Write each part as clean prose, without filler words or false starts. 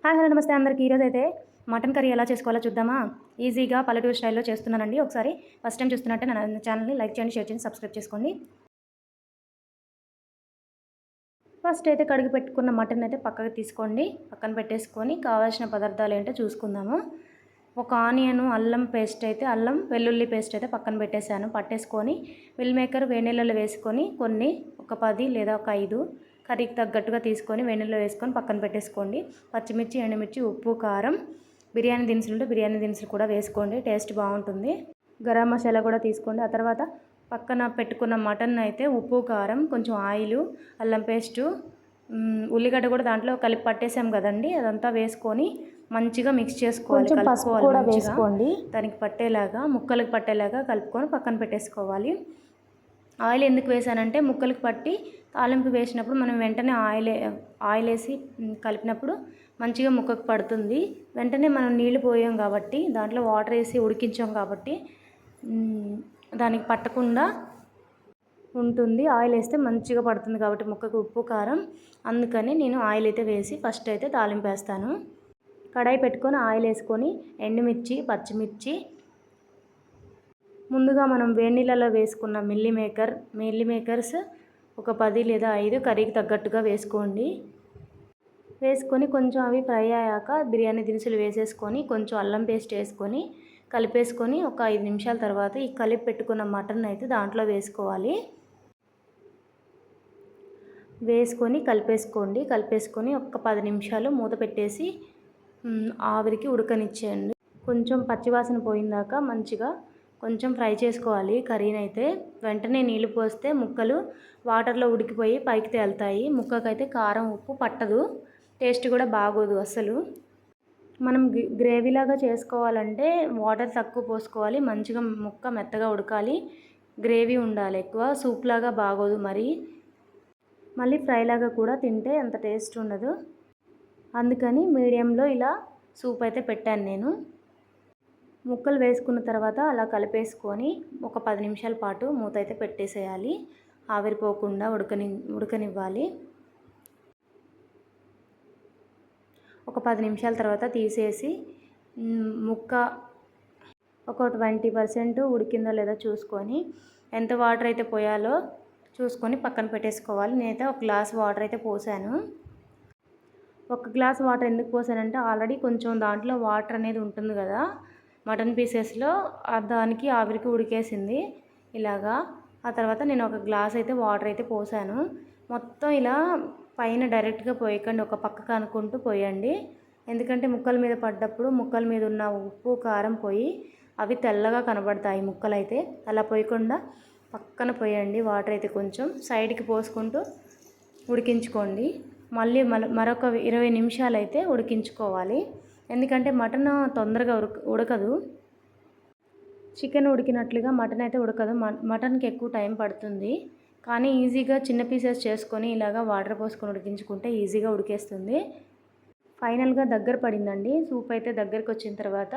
Hi hello నమస్తే అందరికీ. ఈరోజు అయితే మటన్ కర్రీ ఎలా చేసుకోవాలో చూద్దామా. ఈజీగా పల్లెటూరు స్టైల్లో చేస్తున్నానండి. ఒకసారి ఫస్ట్ టైం చూస్తున్నట్టే నా ఛానల్ని లైక్ చేయండి, షేర్ చేయండి, సబ్స్క్రైబ్ చేసుకోండి. ఫస్ట్ అయితే కడిగి పెట్టుకున్న మటన్ అయితే పక్కకు తీసుకోండి. పక్కన పెట్టేసుకొని కావాల్సిన పదార్థాలు ఏంటో చూసుకుందాము. ఒక ఆనియన్, అల్లం పేస్ట్ అయితే అల్లం వెల్లుల్లి పేస్ట్ అయితే పక్కన పెట్టేశాను. పట్టేసుకొని మిల్ మేకర్ వేడినీళ్ళలో వేసుకొని కొన్ని ఒక 10 లేదా ఒక 5 కర్రీకి తగ్గట్టుగా తీసుకొని వేడినీళ్ళలో వేసుకొని పక్కన పెట్టేసుకోండి. పచ్చిమిర్చి, ఎండుమిర్చి, ఉప్పు, కారం, బిర్యానీ దినుసులు ఉంటే బిర్యానీ దినుసులు కూడా వేసుకోండి, టేస్ట్ బాగుంటుంది. గరం మసాలా కూడా తీసుకోండి. ఆ తర్వాత పక్కన పెట్టుకున్న మటన్ అయితే ఉప్పు, కారం, కొంచెం ఆయిల్, అల్లం పేస్టు, ఉల్లిగడ్డ కూడా దాంట్లో కలిపి పట్టేసాం కదండి, అదంతా వేసుకొని మంచిగా మిక్స్ చేసుకోవాలి. కలుపుకోవాలి కూడా వేసుకోండి. దానికి పట్టేలాగా ముక్కలకు పట్టేలాగా కలుపుకొని పక్కన పెట్టేసుకోవాలి. ఆయిల్ ఎందుకు వేసానంటే ముక్కలకు పట్టి తాలింపు వేసినప్పుడు మనం వెంటనే ఆయిల్ వేసి కలిపినప్పుడు మంచిగా ముక్కకు పడుతుంది. వెంటనే మనం నీళ్లు పోయాం కాబట్టి, దాంట్లో వాటర్ వేసి ఉడికించాం కాబట్టి దానికి పట్టకుండా ఉంటుంది. ఆయిల్ వేస్తే మంచిగా పడుతుంది కాబట్టి ముక్కకు ఉప్పు, కారం. అందుకని నేను ఆయిల్ అయితే వేసి ఫస్ట్ అయితే తాలింపు వేస్తాను. కడాయి పెట్టుకొని ఆయిల్ వేసుకొని ఎండుమిర్చి, పచ్చిమిర్చి, ముందుగా మనం వేడినీళ్ళలో వేసుకున్న మిల్లీ మేకర్స్ ఒక 10 లేదా 5 కర్రీకి తగ్గట్టుగా వేసుకోండి. వేసుకొని కొంచెం అవి ఫ్రై అయ్యాక బిర్యానీ దినుసులు వేసేసుకొని కొంచెం అల్లం పేస్ట్ వేసుకొని కలిపేసుకొని ఒక 5 నిమిషాల తర్వాత ఈ కలిపి పెట్టుకున్న మటన్ అయితే దాంట్లో వేసుకోవాలి. వేసుకొని కలిపేసుకొని ఒక 10 నిమిషాలు మూత పెట్టేసి ఆవిరికి ఉడకనిచ్చేయండి. కొంచెం పచ్చివాసన పోయిందాక మంచిగా కొంచెం ఫ్రై చేసుకోవాలి కర్రీని అయితే. వెంటనే నీళ్ళు పోస్తే ముక్కలు వాటర్లో ఉడికిపోయి పైకి తేలుతాయి. ముక్కకైతే కారం, ఉప్పు పట్టదు, టేస్ట్ కూడా బాగోదు అసలు. మనం గ్రేవీలాగా చేసుకోవాలంటే వాటర్ తక్కువ పోసుకోవాలి. మంచిగా ముక్క మెత్తగా ఉడకాలి, గ్రేవీ ఉండాలి ఎక్కువ. సూప్ లాగా బాగోదు మళ్ళీ ఫ్రైలాగా కూడా తింటే అంత టేస్ట్ ఉండదు. అందుకని మీడియంలో ఇలా సూప్ అయితే పెట్టాను నేను. ముక్కలు వేసుకున్న తర్వాత అలా కలిపేసుకొని ఒక 10 నిమిషాల పాటు మూత అయితే పెట్టేసేయాలి. ఆవిరిపోకుండా ఉడకనివ్వాలి. ఒక 10 నిమిషాల తర్వాత తీసేసి ముక్క ఒక 20% ఉడికిందో లేదో చూసుకొని ఎంత వాటర్ అయితే పోయాలో చూసుకొని పక్కన పెట్టేసుకోవాలి. నేనైతే ఒక గ్లాస్ వాటర్ అయితే పోసాను. ఒక గ్లాస్ వాటర్ ఎందుకు పోసానంటే ఆల్రెడీ కొంచెం దాంట్లో వాటర్ అనేది ఉంటుంది కదా మటన్ పీసెస్లో, దానికి ఆవిరికి ఉడికేసింది ఇలాగా. ఆ తర్వాత నేను ఒక గ్లాస్ అయితే వాటర్ అయితే పోసాను. మొత్తం ఇలా పైన డైరెక్ట్గా పోయకండి, ఒక పక్కకు అనుకుంటూ పోయండి. ఎందుకంటే ముక్కల మీద పడ్డప్పుడు ముక్కల మీద ఉన్న ఉప్పు, కారం పోయి అవి తెల్లగా కనబడతాయి ముక్కలు అయితే. అలా పోయకుండా పక్కన పోయండి. వాటర్ అయితే కొంచెం సైడ్కి పోసుకుంటూ ఉడికించుకోండి. మళ్ళీ మరొక 20 నిమిషాలు అయితే ఉడికించుకోవాలి. ఎందుకంటే మటన్ తొందరగా ఉడకదు. చికెన్ ఉడికినట్లుగా మటన్ అయితే ఉడకదు. మటన్కి ఎక్కువ టైం పడుతుంది. కానీ ఈజీగా చిన్న పీసెస్ చేసుకొని ఇలాగా వాటర్ పోసుకొని ఉడికించుకుంటే ఈజీగా ఉడికేస్తుంది. ఫైనల్గా దగ్గర పడిందండి. సూప్ అయితే దగ్గరికి వచ్చిన తర్వాత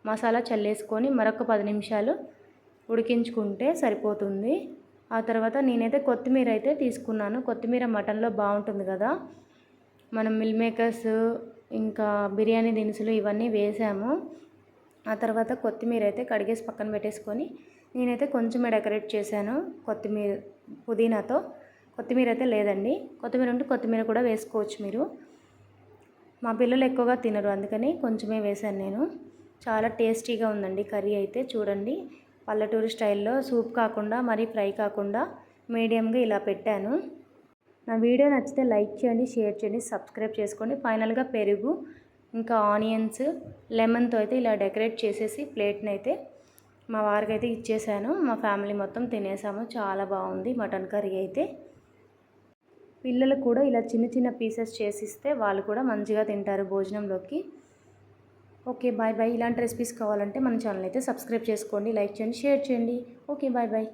మసాలా చల్లేసుకొని మరొక 10 నిమిషాలు ఉడికించుకుంటే సరిపోతుంది. ఆ తర్వాత నేనైతే కొత్తిమీర అయితే తీసుకున్నాను. కొత్తిమీర మటన్లో బాగుంటుంది కదా. మనం మిల్ మేకర్స్ ఇంకా బిర్యానీ దినుసులు ఇవన్నీ వేసాము. ఆ తర్వాత కొత్తిమీర అయితే కడిగేసి పక్కన పెట్టేసుకొని నేనైతే కొంచెమే డెకరేట్ చేశాను పుదీనాతో. కొత్తిమీర అయితే లేదండి. కొత్తిమీర ఉంటే కొత్తిమీర కూడా వేసుకోవచ్చు మీరు. మా పిల్లలు ఎక్కువగా తినరు, అందుకని కొంచెమే వేశాను నేను. చాలా టేస్టీగా ఉందండి కర్రీ అయితే. చూడండి, పల్లెటూరు స్టైల్లో సూప్ కాకుండా మరీ ఫ్రై కాకుండా మీడియంగా ఇలా పెట్టాను. నా వీడియో నచ్చితే లైక్ చేయండి, షేర్ చేయండి, సబ్స్క్రైబ్ చేసుకోండి. ఫైనల్గా పెరుగు ఇంకా ఆనియన్స్, లెమన్తో అయితే ఇలా డెకరేట్ చేసేసి ప్లేట్ని అయితే మా వారికి అయితే ఇచ్చేసాను. మా ఫ్యామిలీ మొత్తం తినేసాము. చాలా బాగుంది మటన్ కర్రీ అయితే. పిల్లలు కూడా ఇలా చిన్న చిన్న పీసెస్ చేసిస్తే వాళ్ళు కూడా మంచిగా తింటారు భోజనంలోకి. Okay, bye bye. ఇలాంటి రెసిపీస్ కావాలంటే మన ఛానల్ అయితే సబ్స్క్రైబ్ చేసుకోండి, లైక్ చేయండి, షేర్ చేయండి. Okay, bye bye.